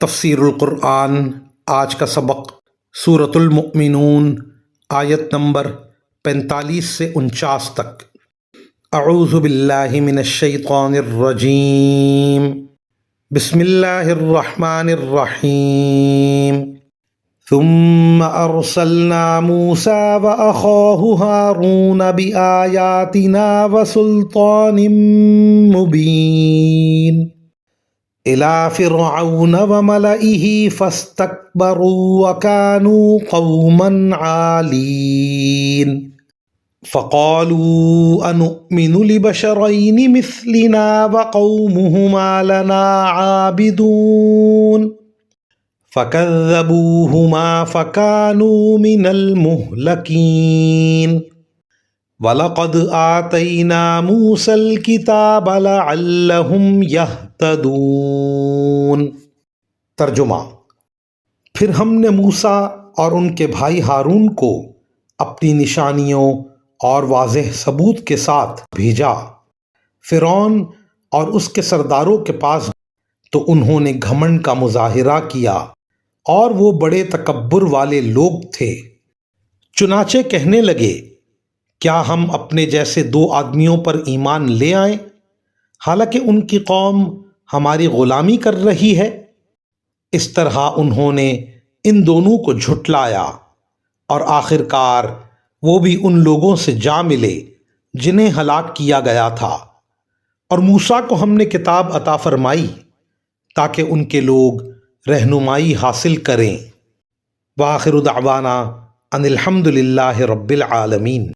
تفسیر القرآن آج کا سبق سورۃ المؤمنون آیت نمبر 45 سے 49 تک۔ اعوذ باللہ من الشیطان الرجیم، بسم اللہ الرحمن الرحیم۔ ثم ارسلنا موسیٰ واخاہ ہارون بآیاتنا وسلطان مبین إِلَى فِرْعَوْنَ وَمَلَئِهِ فَاسْتَكْبَرُوا وَكَانُوا قَوْمًا عَالِينَ فَقَالُوا أَنُؤْمِنُ لِبَشَرَيْنِ مِثْلِنَا وَقَوْمُهُمَا لَنَا عَابِدُونَ فَكَذَّبُوهُمَا فَكَانُوا مِنَ الْمُهْلَكِينَ وَلَقَدْ آتَيْنَا مُوسَى الْكِتَابَ لَعَلَّهُمْ يَهْتَدُونَ۔ ترجمہ: پھر ہم نے موسیٰ اور ان کے بھائی ہارون کو اپنی نشانیوں اور واضح ثبوت کے ساتھ بھیجا۔ فرعون اور اس کے سرداروں کے پاس تو انہوں نے گھمنڈ کا مظاہرہ کیا اور وہ بڑے تکبر والے لوگ تھے۔ چنانچہ کہنے لگے، کیا ہم اپنے جیسے دو آدمیوں پر ایمان لے آئیں، حالانکہ ان کی قوم ہماری غلامی کر رہی ہے؟ اس طرح انہوں نے ان دونوں کو جھٹلایا، اور آخر کار وہ بھی ان لوگوں سے جا ملے جنہیں ہلاک کیا گیا تھا۔ اور موسیٰ کو ہم نے کتاب عطا فرمائی تاکہ ان کے لوگ رہنمائی حاصل کریں۔ وآخر دعوانا ان الحمد للہ رب العالمین۔